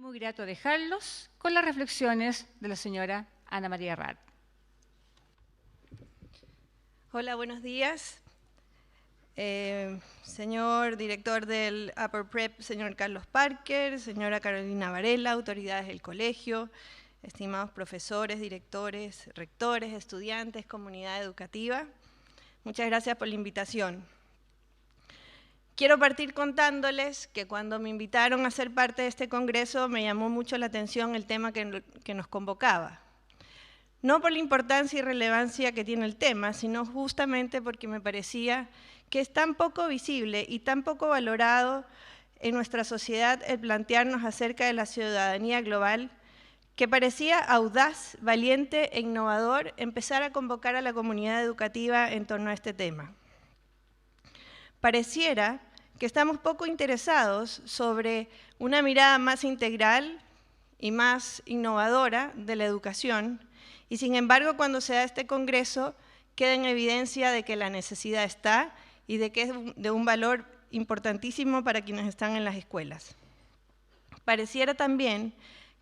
Muy grato dejarlos con las reflexiones de la señora Ana María Rath. Hola, buenos días. Señor director del Upper Prep, señor Carlos Parker, señora Carolina Varela, autoridades del colegio, estimados profesores, directores, rectores, estudiantes, comunidad educativa. Muchas gracias por la invitación. Quiero partir contándoles que cuando me invitaron a ser parte de este congreso me llamó mucho la atención el tema que nos convocaba. No por la importancia y relevancia que tiene el tema, sino justamente porque me parecía que es tan poco visible y tan poco valorado en nuestra sociedad el plantearnos acerca de la ciudadanía global, que parecía audaz, valiente e innovador empezar a convocar a la comunidad educativa en torno a este tema. Pareciera que estamos poco interesados sobre una mirada más integral y más innovadora de la educación, y sin embargo, cuando se da este congreso, queda en evidencia de que la necesidad está y de que es de un valor importantísimo para quienes están en las escuelas. Pareciera también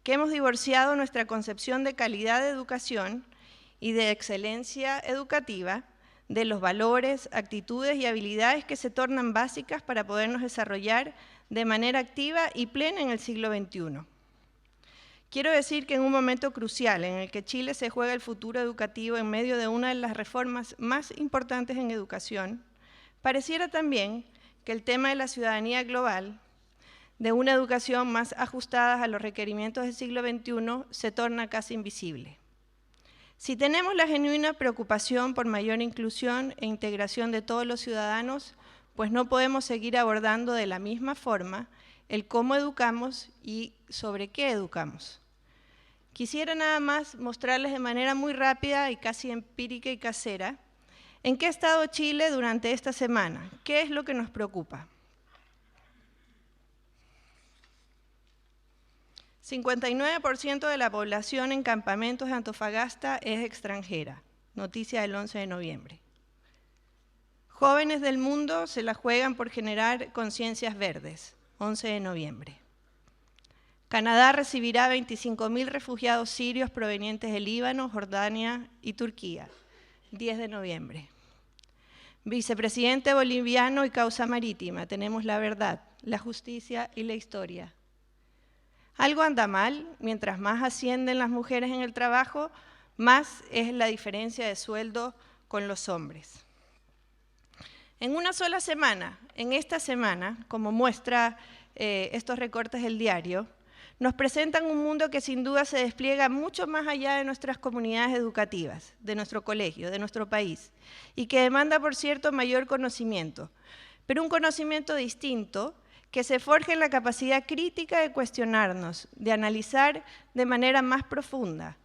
que hemos divorciado nuestra concepción de calidad de educación y de excelencia educativa de los valores, actitudes y habilidades que se tornan básicas para podernos desarrollar de manera activa y plena en el siglo XXI. Quiero decir que en un momento crucial en el que Chile se juega el futuro educativo en medio de una de las reformas más importantes en educación, pareciera también que el tema de la ciudadanía global, de una educación más ajustada a los requerimientos del siglo XXI, se torna casi invisible. Si tenemos la genuina preocupación por mayor inclusión e integración de todos los ciudadanos, pues no podemos seguir abordando de la misma forma el cómo educamos y sobre qué educamos. Quisiera nada más mostrarles de manera muy rápida y casi empírica y casera en qué ha estado Chile durante esta semana, qué es lo que nos preocupa. 59% de la población en campamentos de Antofagasta es extranjera, noticia del 11 de noviembre. Jóvenes del mundo se la juegan por generar conciencias verdes, 11 de noviembre. Canadá recibirá 25.000 refugiados sirios provenientes de Líbano, Jordania y Turquía, 10 de noviembre. Vicepresidente boliviano y causa marítima, tenemos la verdad, la justicia y la historia. Algo anda mal, mientras más ascienden las mujeres en el trabajo, más es la diferencia de sueldo con los hombres. En una sola semana, en esta semana, como muestra estos recortes del diario, nos presentan un mundo que sin duda se despliega mucho más allá de nuestras comunidades educativas, de nuestro colegio, de nuestro país, y que demanda, por cierto, mayor conocimiento, pero un conocimiento distinto que se forje en la capacidad crítica de cuestionarnos, de analizar de manera más profunda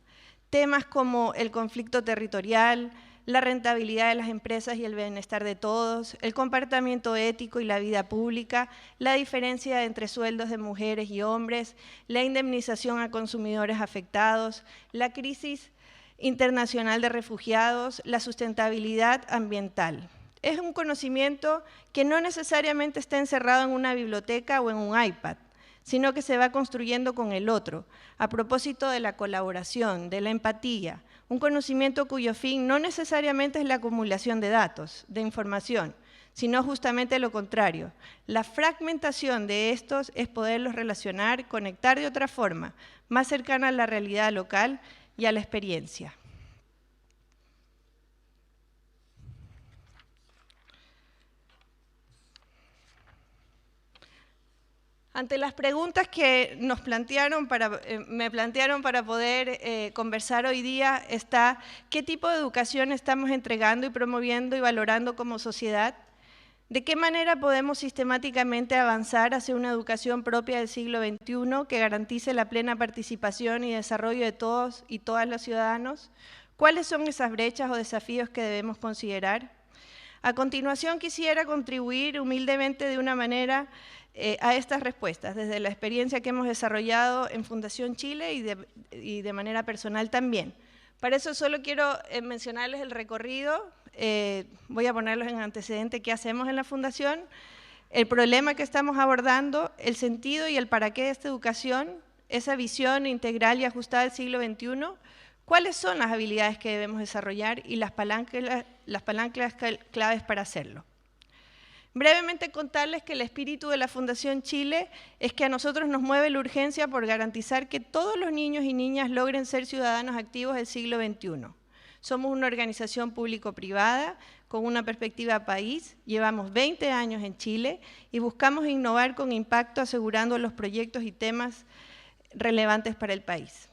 temas como el conflicto territorial, la rentabilidad de las empresas y el bienestar de todos, el comportamiento ético y la vida pública, la diferencia entre sueldos de mujeres y hombres, la indemnización a consumidores afectados, la crisis internacional de refugiados, la sustentabilidad ambiental. Es un conocimiento que no necesariamente está encerrado en una biblioteca o en un iPad, sino que se va construyendo con el otro, a propósito de la colaboración, de la empatía, un conocimiento cuyo fin no necesariamente es la acumulación de datos, de información, sino justamente lo contrario. La fragmentación de estos es poderlos relacionar, conectar de otra forma, más cercana a la realidad local y a la experiencia. Ante las preguntas que me plantearon para poder conversar hoy día está ¿qué tipo de educación estamos entregando y promoviendo y valorando como sociedad? ¿De qué manera podemos sistemáticamente avanzar hacia una educación propia del siglo XXI que garantice la plena participación y desarrollo de todos y todas los ciudadanos? ¿Cuáles son esas brechas o desafíos que debemos considerar? A continuación quisiera contribuir humildemente de una manera a estas respuestas, desde la experiencia que hemos desarrollado en Fundación Chile y de manera personal también. Para eso solo quiero mencionarles el recorrido, voy a ponerlos en antecedente qué hacemos en la Fundación, el problema que estamos abordando, el sentido y el para qué de esta educación, esa visión integral y ajustada al siglo XXI, ¿cuáles son las habilidades que debemos desarrollar y las palancas claves para hacerlo? Brevemente contarles que el espíritu de la Fundación Chile es que a nosotros nos mueve la urgencia por garantizar que todos los niños y niñas logren ser ciudadanos activos del siglo XXI. Somos una organización público-privada con una perspectiva país, llevamos 20 años en Chile y buscamos innovar con impacto asegurando los proyectos y temas relevantes para el país.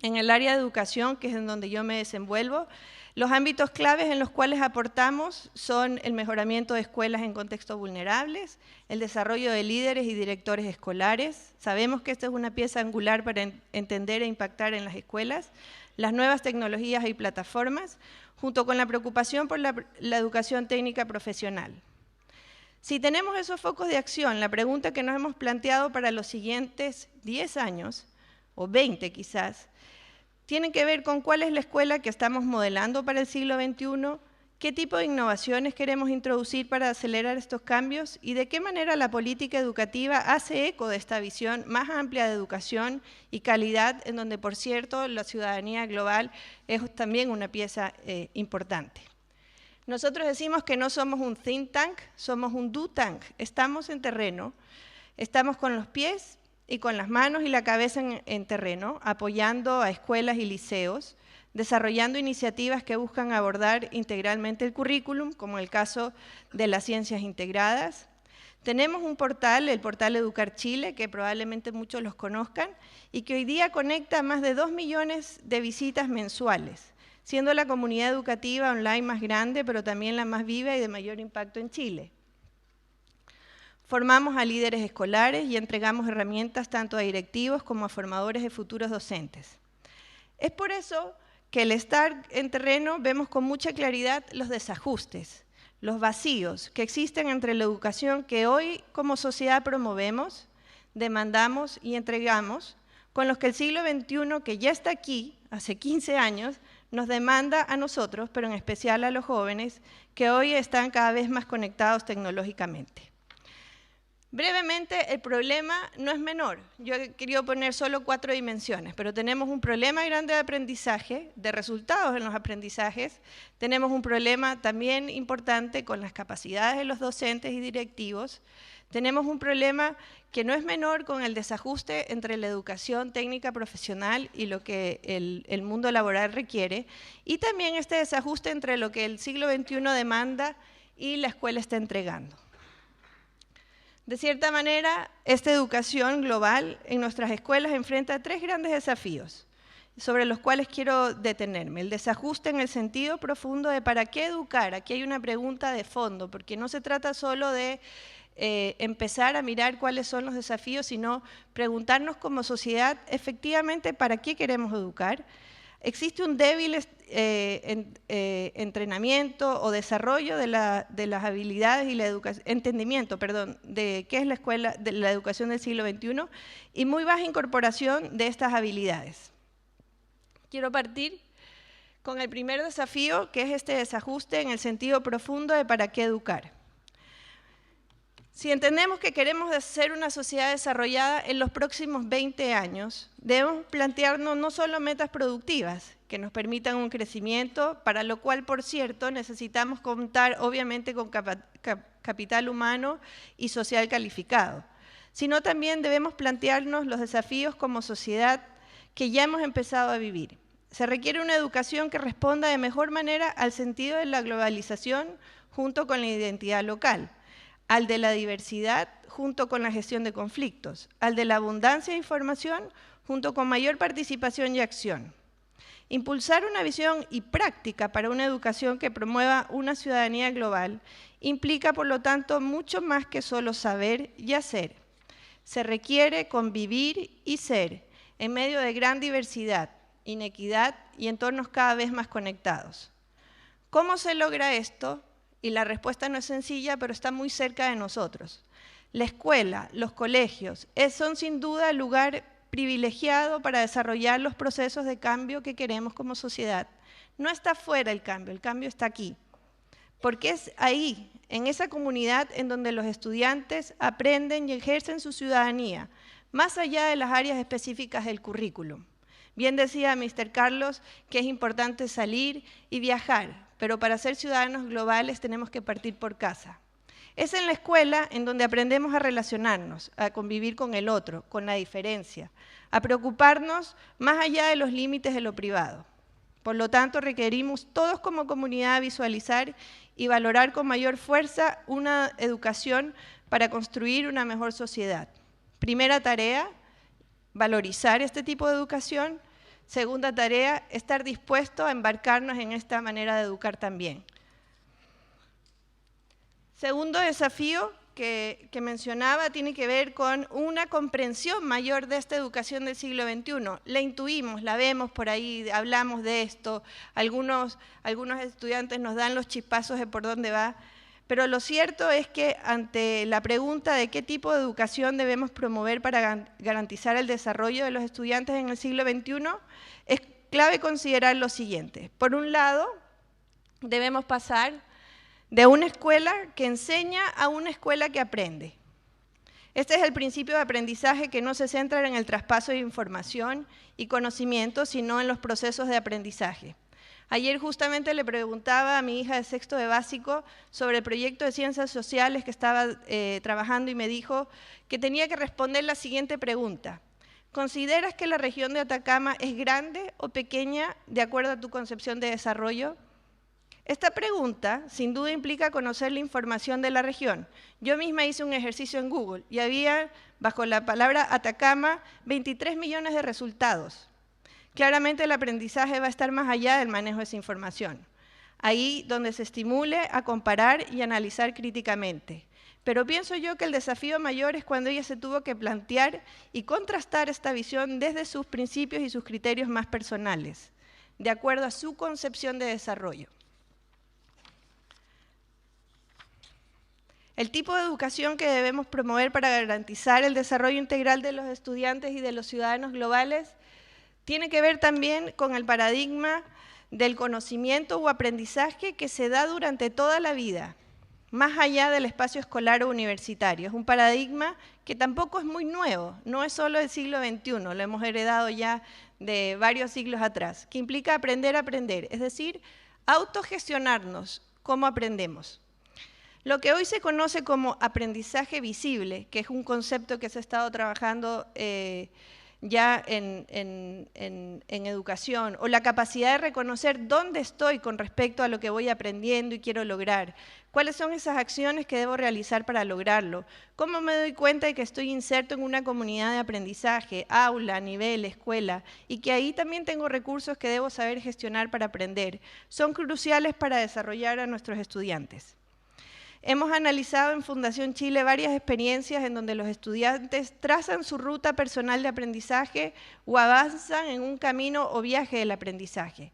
En el área de educación, que es en donde yo me desenvuelvo, los ámbitos claves en los cuales aportamos son el mejoramiento de escuelas en contextos vulnerables, el desarrollo de líderes y directores escolares. Sabemos que esta es una pieza angular para entender e impactar en las escuelas, las nuevas tecnologías y plataformas, junto con la preocupación por la educación técnica profesional. Si tenemos esos focos de acción, la pregunta que nos hemos planteado para los siguientes 10 años, o 20 quizás, tiene que ver con cuál es la escuela que estamos modelando para el siglo XXI, qué tipo de innovaciones queremos introducir para acelerar estos cambios y de qué manera la política educativa hace eco de esta visión más amplia de educación y calidad, en donde, por cierto, la ciudadanía global es también una pieza importante. Nosotros decimos que no somos un think tank, somos un do tank. Estamos en terreno, estamos con los pies y con las manos y la cabeza en terreno, apoyando a escuelas y liceos, desarrollando iniciativas que buscan abordar integralmente el currículum, como el caso de las ciencias integradas. Tenemos un portal, el portal Educar Chile, que probablemente muchos los conozcan, y que hoy día conecta a más de 2 millones de visitas mensuales, siendo la comunidad educativa online más grande, pero también la más viva y de mayor impacto en Chile. Formamos a líderes escolares y entregamos herramientas tanto a directivos como a formadores de futuros docentes. Es por eso que al estar en terreno vemos con mucha claridad los desajustes, los vacíos que existen entre la educación que hoy como sociedad promovemos, demandamos y entregamos, con los que el siglo XXI, que ya está aquí, hace 15 años, nos demanda a nosotros, pero en especial a los jóvenes, que hoy están cada vez más conectados tecnológicamente. Brevemente, el problema no es menor. Yo he querido poner solo 4 dimensiones, pero tenemos un problema grande de aprendizaje, de resultados en los aprendizajes. Tenemos un problema también importante con las capacidades de los docentes y directivos. Tenemos un problema que no es menor con el desajuste entre la educación técnica profesional y lo que el mundo laboral requiere. Y también este desajuste entre lo que el siglo XXI demanda y la escuela está entregando. De cierta manera, esta educación global en nuestras escuelas enfrenta 3 grandes desafíos, sobre los cuales quiero detenerme. El desajuste en el sentido profundo de ¿para qué educar? Aquí hay una pregunta de fondo, porque no se trata solo de empezar a mirar cuáles son los desafíos, sino preguntarnos como sociedad, efectivamente, ¿para qué queremos educar? Existe un débil entrenamiento o desarrollo de las habilidades y entendimiento de qué es la escuela, de la educación del siglo XXI y muy baja incorporación de estas habilidades. Quiero partir con el primer desafío, que es este desajuste en el sentido profundo de ¿para qué educar? Si entendemos que queremos ser una sociedad desarrollada en los próximos 20 años, debemos plantearnos no solo metas productivas que nos permitan un crecimiento, para lo cual, por cierto, necesitamos contar obviamente con capital humano y social calificado, sino también debemos plantearnos los desafíos como sociedad que ya hemos empezado a vivir. Se requiere una educación que responda de mejor manera al sentido de la globalización junto con la identidad local, al de la diversidad junto con la gestión de conflictos, al de la abundancia de información junto con mayor participación y acción. Impulsar una visión y práctica para una educación que promueva una ciudadanía global implica, por lo tanto, mucho más que solo saber y hacer. Se requiere convivir y ser en medio de gran diversidad, inequidad y entornos cada vez más conectados. ¿Cómo se logra esto? Y la respuesta no es sencilla, pero está muy cerca de nosotros. La escuela, los colegios, son sin duda el lugar privilegiado para desarrollar los procesos de cambio que queremos como sociedad. No está fuera el cambio está aquí. Porque es ahí, en esa comunidad, en donde los estudiantes aprenden y ejercen su ciudadanía, más allá de las áreas específicas del currículum. Bien decía Mr. Carlos que es importante salir y viajar, pero para ser ciudadanos globales tenemos que partir por casa. Es en la escuela en donde aprendemos a relacionarnos, a convivir con el otro, con la diferencia, a preocuparnos más allá de los límites de lo privado. Por lo tanto, requerimos todos como comunidad visualizar y valorar con mayor fuerza una educación para construir una mejor sociedad. Primera tarea, valorizar este tipo de educación. Segunda tarea, estar dispuesto a embarcarnos en esta manera de educar también. Segundo desafío que mencionaba tiene que ver con una comprensión mayor de esta educación del siglo XXI. La intuimos, la vemos por ahí, hablamos de esto, algunos estudiantes nos dan los chispazos de por dónde va, pero lo cierto es que ante la pregunta de qué tipo de educación debemos promover para garantizar el desarrollo de los estudiantes en el siglo XXI, es clave considerar lo siguiente. Por un lado, debemos pasar de una escuela que enseña a una escuela que aprende. Este es el principio de aprendizaje que no se centra en el traspaso de información y conocimiento, sino en los procesos de aprendizaje. Ayer justamente le preguntaba a mi hija de sexto de básico sobre el proyecto de ciencias sociales que estaba trabajando y me dijo que tenía que responder la siguiente pregunta. ¿Consideras que la región de Atacama es grande o pequeña de acuerdo a tu concepción de desarrollo? Esta pregunta, sin duda, implica conocer la información de la región. Yo misma hice un ejercicio en Google y había, bajo la palabra Atacama, 23 millones de resultados. Claramente el aprendizaje va a estar más allá del manejo de esa información. Ahí donde se estimule a comparar y analizar críticamente. Pero pienso yo que el desafío mayor es cuando ella se tuvo que plantear y contrastar esta visión desde sus principios y sus criterios más personales, de acuerdo a su concepción de desarrollo. El tipo de educación que debemos promover para garantizar el desarrollo integral de los estudiantes y de los ciudadanos globales tiene que ver también con el paradigma del conocimiento o aprendizaje que se da durante toda la vida, más allá del espacio escolar o universitario. Es un paradigma que tampoco es muy nuevo, no es solo del siglo XXI, lo hemos heredado ya de varios siglos atrás, que implica aprender a aprender, es decir, autogestionarnos cómo aprendemos. Lo que hoy se conoce como aprendizaje visible, que es un concepto que se ha estado trabajando ya en educación, o la capacidad de reconocer dónde estoy con respecto a lo que voy aprendiendo y quiero lograr, cuáles son esas acciones que debo realizar para lograrlo, cómo me doy cuenta de que estoy inserto en una comunidad de aprendizaje, aula, nivel, escuela, y que ahí también tengo recursos que debo saber gestionar para aprender, son cruciales para desarrollar a nuestros estudiantes. Hemos analizado en Fundación Chile varias experiencias en donde los estudiantes trazan su ruta personal de aprendizaje o avanzan en un camino o viaje del aprendizaje.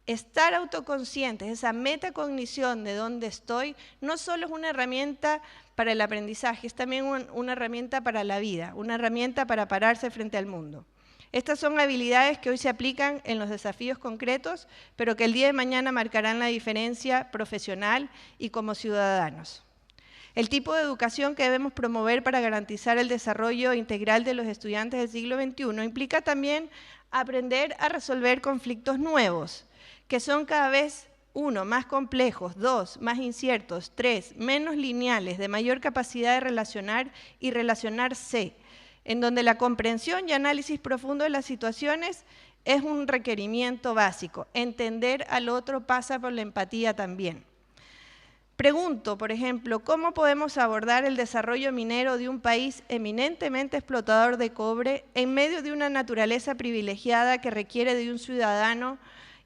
Estar autoconscientes, esa metacognición de dónde estoy, no solo es una herramienta para el aprendizaje, es también una herramienta para la vida, una herramienta para pararse frente al mundo. Estas son habilidades que hoy se aplican en los desafíos concretos, pero que el día de mañana marcarán la diferencia profesional y como ciudadanos. El tipo de educación que debemos promover para garantizar el desarrollo integral de los estudiantes del siglo XXI implica también aprender a resolver conflictos nuevos, que son cada vez, 1, más complejos, 2, más inciertos, 3, menos lineales, de mayor capacidad de relacionar y relacionarse, en donde la comprensión y análisis profundo de las situaciones es un requerimiento básico. Entender al otro pasa por la empatía también. Pregunto, por ejemplo, ¿cómo podemos abordar el desarrollo minero de un país eminentemente explotador de cobre en medio de una naturaleza privilegiada que requiere de un ciudadano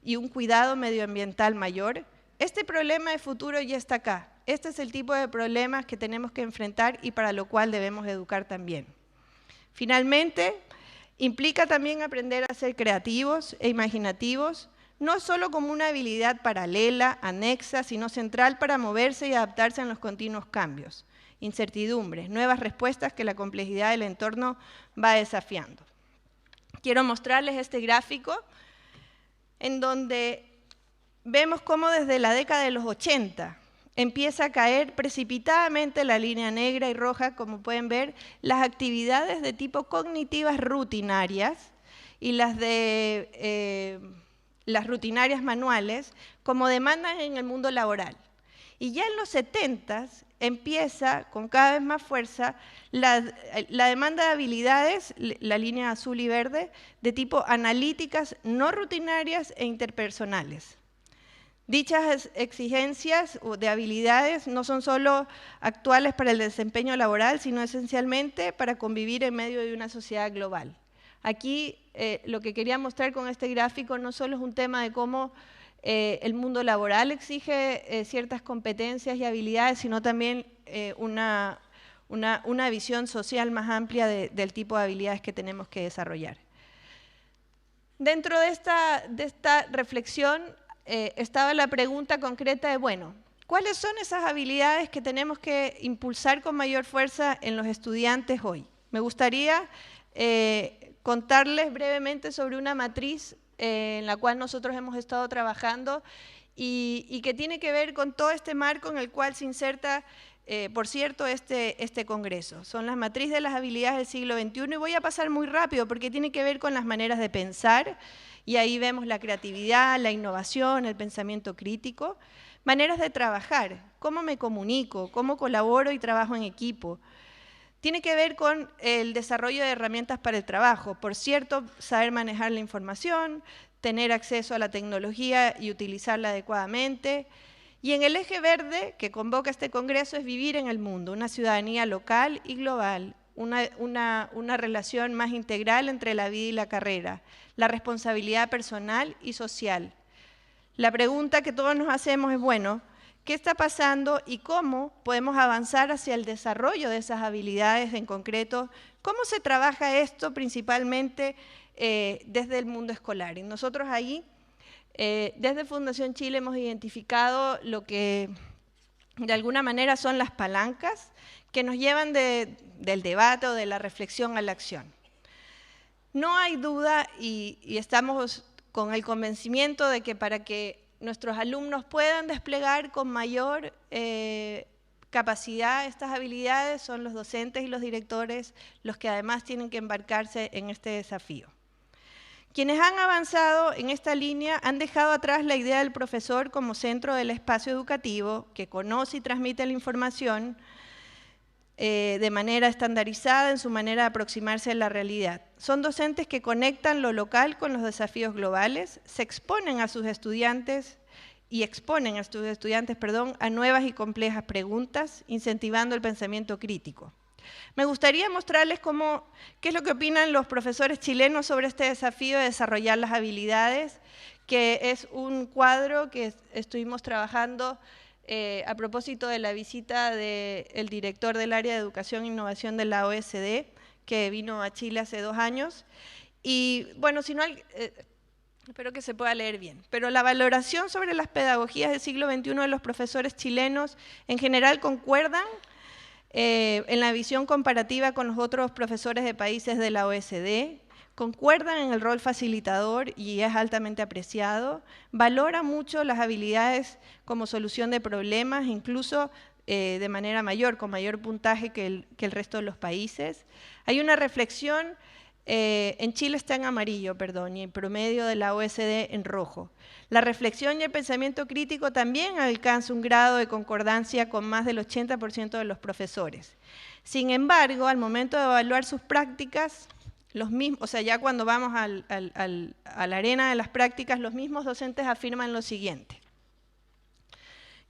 y un cuidado medioambiental mayor? Este problema de futuro ya está acá. Este es el tipo de problemas que tenemos que enfrentar y para lo cual debemos educar también. Finalmente, implica también aprender a ser creativos e imaginativos, no solo como una habilidad paralela, anexa, sino central para moverse y adaptarse en los continuos cambios, incertidumbres, nuevas respuestas que la complejidad del entorno va desafiando. Quiero mostrarles este gráfico en donde vemos cómo desde la década de los 80 empieza a caer precipitadamente la línea negra y roja, como pueden ver, las actividades de tipo cognitivas rutinarias y las rutinarias manuales como demandan en el mundo laboral. Y ya en los 70s empieza con cada vez más fuerza la demanda de habilidades, la línea azul y verde, de tipo analíticas, no rutinarias e interpersonales. Dichas exigencias de habilidades no son solo actuales para el desempeño laboral, sino esencialmente para convivir en medio de una sociedad global. Aquí lo que quería mostrar con este gráfico no solo es un tema de cómo el mundo laboral exige ciertas competencias y habilidades, sino también una visión social más amplia del tipo de habilidades que tenemos que desarrollar. Dentro de esta reflexión estaba la pregunta concreta de, bueno, ¿cuáles son esas habilidades que tenemos que impulsar con mayor fuerza en los estudiantes hoy? Me gustaría contarles brevemente sobre una matriz en la cual nosotros hemos estado trabajando y que tiene que ver con todo este marco en el cual se inserta, por cierto, este congreso. Son las matrices de las habilidades del siglo XXI y voy a pasar muy rápido porque tiene que ver con las maneras de pensar y ahí vemos la creatividad, la innovación, el pensamiento crítico, maneras de trabajar, cómo me comunico, cómo colaboro y trabajo en equipo. Tiene que ver con el desarrollo de herramientas para el trabajo. Por cierto, saber manejar la información, tener acceso a la tecnología y utilizarla adecuadamente. Y en el eje verde que convoca este congreso es vivir en el mundo, una ciudadanía local y global, una relación más integral entre la vida y la carrera, la responsabilidad personal y social. La pregunta que todos nos hacemos es, bueno, ¿qué está pasando y cómo podemos avanzar hacia el desarrollo de esas habilidades en concreto? ¿Cómo se trabaja esto principalmente desde el mundo escolar? Y nosotros ahí, desde Fundación Chile, hemos identificado lo que de alguna manera son las palancas que nos llevan del debate o de la reflexión a la acción. No hay duda y estamos con el convencimiento de que para que nuestros alumnos puedan desplegar con mayor capacidad estas habilidades, son los docentes y los directores los que además tienen que embarcarse en este desafío. Quienes han avanzado en esta línea han dejado atrás la idea del profesor como centro del espacio educativo, que conoce y transmite la información de manera estandarizada en su manera de aproximarse a la realidad. Son docentes que conectan lo local con los desafíos globales, se exponen a sus estudiantes y exponen a sus estudiantes, a nuevas y complejas preguntas, incentivando el pensamiento crítico. Me gustaría mostrarles qué es lo que opinan los profesores chilenos sobre este desafío de desarrollar las habilidades, que es un cuadro que estuvimos trabajando a propósito de la visita del director del área de Educación e Innovación de la OECD, que vino a Chile hace 2 años. Y bueno, si no, espero que se pueda leer bien. Pero la valoración sobre las pedagogías del siglo XXI de los profesores chilenos en general concuerdan en la visión comparativa con los otros profesores de países de la OECD, concuerdan en el rol facilitador y es altamente apreciado, valora mucho las habilidades como solución de problemas, incluso de manera mayor, con mayor puntaje que el resto de los países. Hay una reflexión, en Chile está en amarillo, y en promedio de la OECD en rojo. La reflexión y el pensamiento crítico también alcanza un grado de concordancia con más del 80% de los profesores. Sin embargo, al momento de evaluar sus prácticas, ya cuando vamos a la arena de las prácticas, los mismos docentes afirman lo siguiente: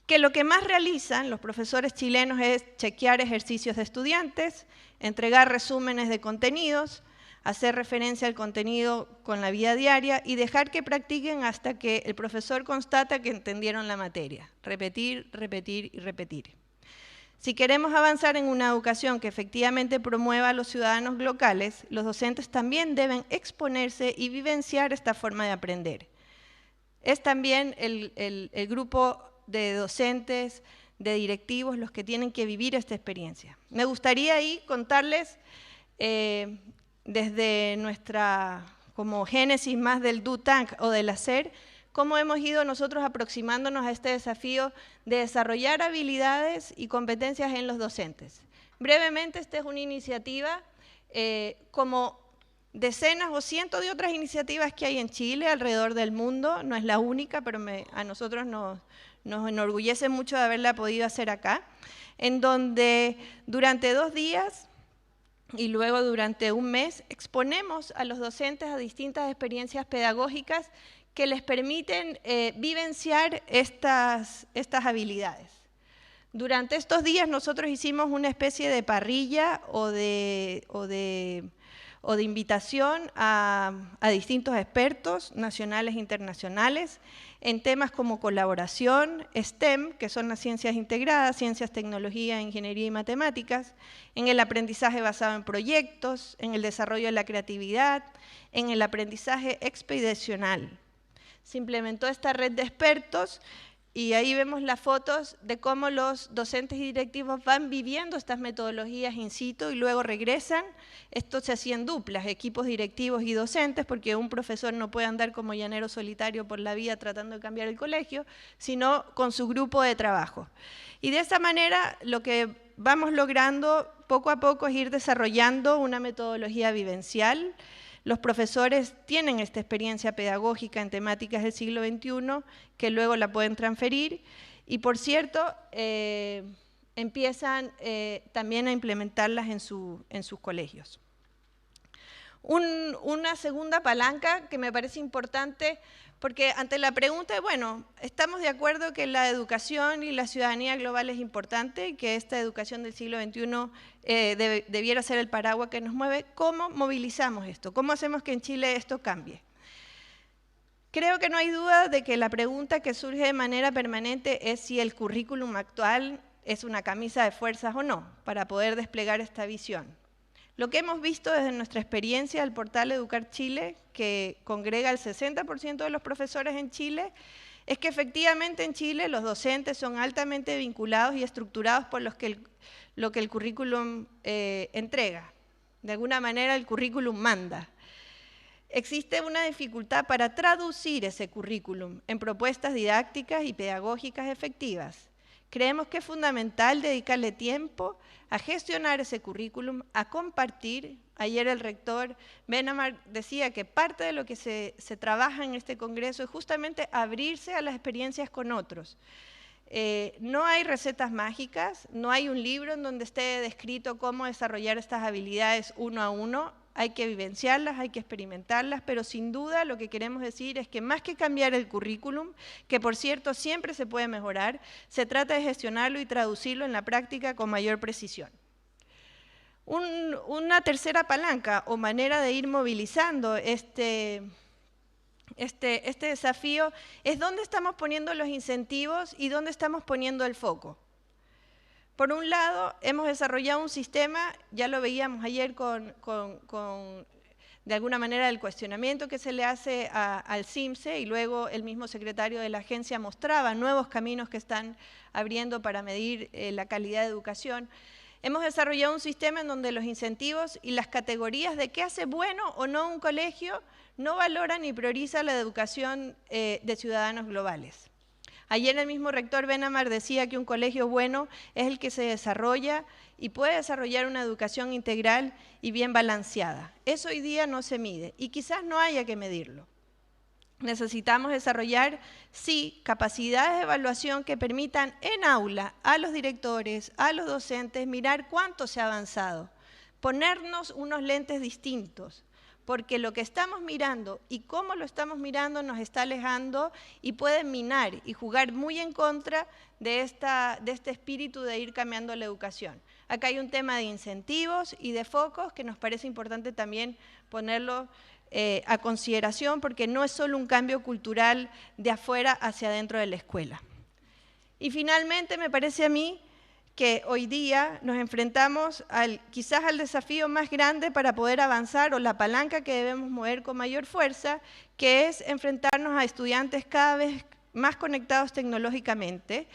que lo que más realizan los profesores chilenos es chequear ejercicios de estudiantes, entregar resúmenes de contenidos, hacer referencia al contenido con la vida diaria y dejar que practiquen hasta que el profesor constata que entendieron la materia. Repetir, repetir y repetir. Si queremos avanzar en una educación que efectivamente promueva a los ciudadanos locales, los docentes también deben exponerse y vivenciar esta forma de aprender. Es también el grupo de docentes, de directivos, los que tienen que vivir esta experiencia. Me gustaría ahí contarles desde nuestra como génesis más del do tank o del hacer, cómo hemos ido nosotros aproximándonos a este desafío de desarrollar habilidades y competencias en los docentes. Brevemente, esta es una iniciativa como decenas o cientos de otras iniciativas que hay en Chile, alrededor del mundo. No es la única, pero a nosotros nos enorgullece mucho de haberla podido hacer acá, en donde durante 2 días y luego durante un mes exponemos a los docentes a distintas experiencias pedagógicas que les permiten vivenciar estas habilidades. Durante estos días nosotros hicimos una especie de parrilla o de invitación a distintos expertos nacionales e internacionales en temas como colaboración, STEM, que son las ciencias integradas, ciencias, tecnología, ingeniería y matemáticas, en el aprendizaje basado en proyectos, en el desarrollo de la creatividad, en el aprendizaje expedicional. Se implementó esta red de expertos y ahí vemos las fotos de cómo los docentes y directivos van viviendo estas metodologías in situ y luego regresan. Esto se hacía en duplas, equipos directivos y docentes, porque un profesor no puede andar como llanero solitario por la vida tratando de cambiar el colegio, sino con su grupo de trabajo. Y de esa manera lo que vamos logrando poco a poco es ir desarrollando una metodología vivencial. Los profesores tienen esta experiencia pedagógica en temáticas del siglo XXI que luego la pueden transferir y, por cierto, empiezan también a implementarlas en sus colegios. Una segunda palanca que me parece importante, porque ante la pregunta de, bueno, estamos de acuerdo que la educación y la ciudadanía global es importante y que esta educación del siglo XXI debiera ser el paraguas que nos mueve, ¿cómo movilizamos esto? ¿Cómo hacemos que en Chile esto cambie? Creo que no hay duda de que la pregunta que surge de manera permanente es si el currículum actual es una camisa de fuerzas o no, para poder desplegar esta visión. Lo que hemos visto desde nuestra experiencia del portal Educar Chile, que congrega el 60% de los profesores en Chile, es que efectivamente en Chile los docentes son altamente vinculados y estructurados por lo que el currículum entrega. De alguna manera el currículum manda. Existe una dificultad para traducir ese currículum en propuestas didácticas y pedagógicas efectivas. Creemos que es fundamental dedicarle tiempo a gestionar ese currículum, a compartir. Ayer el rector Benamar decía que parte de lo que se trabaja en este congreso es justamente abrirse a las experiencias con otros. No hay recetas mágicas, no hay un libro en donde esté descrito cómo desarrollar estas habilidades uno a uno. Hay que vivenciarlas, hay que experimentarlas, pero sin duda lo que queremos decir es que más que cambiar el currículum, que por cierto siempre se puede mejorar, se trata de gestionarlo y traducirlo en la práctica con mayor precisión. Una tercera palanca o manera de ir movilizando este desafío es dónde estamos poniendo los incentivos y dónde estamos poniendo el foco. Por un lado, hemos desarrollado un sistema, ya lo veíamos ayer de alguna manera, el cuestionamiento que se le hace al CIMSE y luego el mismo secretario de la agencia mostraba nuevos caminos que están abriendo para medir la calidad de educación. Hemos desarrollado un sistema en donde los incentivos y las categorías de qué hace bueno o no un colegio no valoran ni priorizan la educación de ciudadanos globales. Ayer el mismo rector Benamar decía que un colegio bueno es el que se desarrolla y puede desarrollar una educación integral y bien balanceada. Eso hoy día no se mide y quizás no haya que medirlo. Necesitamos desarrollar, sí, capacidades de evaluación que permitan en aula a los directores, a los docentes, mirar cuánto se ha avanzado, ponernos unos lentes distintos, porque lo que estamos mirando y cómo lo estamos mirando nos está alejando y puede minar y jugar muy en contra de este espíritu de ir cambiando la educación. Acá hay un tema de incentivos y de focos que nos parece importante también ponerlo a consideración, porque no es solo un cambio cultural de afuera hacia adentro de la escuela. Y finalmente me parece a mí que hoy día nos enfrentamos quizás al desafío más grande para poder avanzar o la palanca que debemos mover con mayor fuerza, que es enfrentarnos a estudiantes cada vez más conectados tecnológicamente.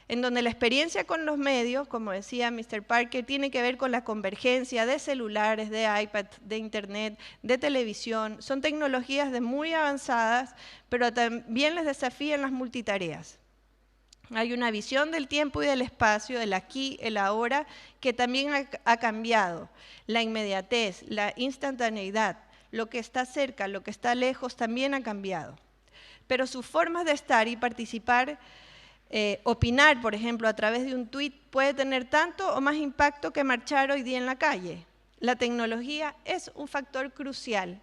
en donde la experiencia con los medios, como decía Mr. Parker, tiene que ver con la convergencia de celulares, de iPad, de Internet, de televisión. Son tecnologías muy avanzadas, pero también les desafían las multitareas. Hay una visión del tiempo y del espacio, del aquí, el ahora, que también ha cambiado. La inmediatez, la instantaneidad, lo que está cerca, lo que está lejos, también ha cambiado. Pero sus formas de estar y participar, opinar, por ejemplo, a través de un tuit, puede tener tanto o más impacto que marchar hoy día en la calle. La tecnología es un factor crucial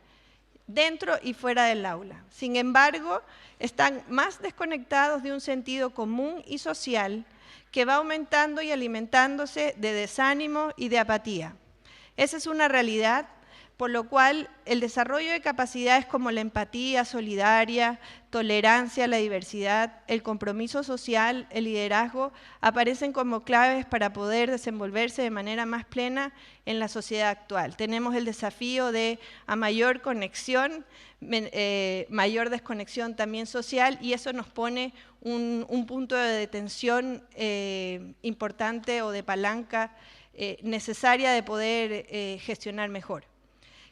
dentro y fuera del aula. Sin embargo, están más desconectados de un sentido común y social que va aumentando y alimentándose de desánimo y de apatía. Esa es una realidad, por lo cual el desarrollo de capacidades como la empatía solidaria, tolerancia a la diversidad, el compromiso social, el liderazgo, aparecen como claves para poder desenvolverse de manera más plena en la sociedad actual. Tenemos el desafío de a mayor conexión, mayor desconexión también social, y eso nos pone un punto de detención importante o de palanca necesaria de poder gestionar mejor.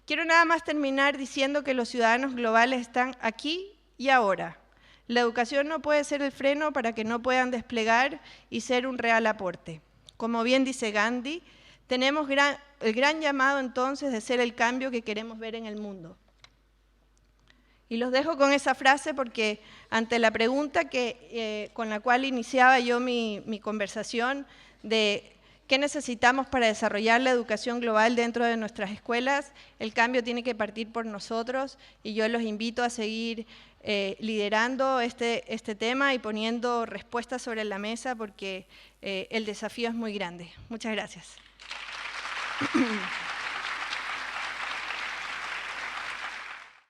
Quiero nada más terminar diciendo que los ciudadanos globales están aquí y ahora. La educación no puede ser el freno para que no puedan desplegar y ser un real aporte. Como bien dice Gandhi, tenemos el gran llamado entonces de ser el cambio que queremos ver en el mundo. Y los dejo con esa frase porque ante la pregunta con la cual iniciaba yo mi conversación de ¿qué necesitamos para desarrollar la educación global dentro de nuestras escuelas? El cambio tiene que partir por nosotros y yo los invito a seguir liderando este tema y poniendo respuestas sobre la mesa porque el desafío es muy grande. Muchas gracias.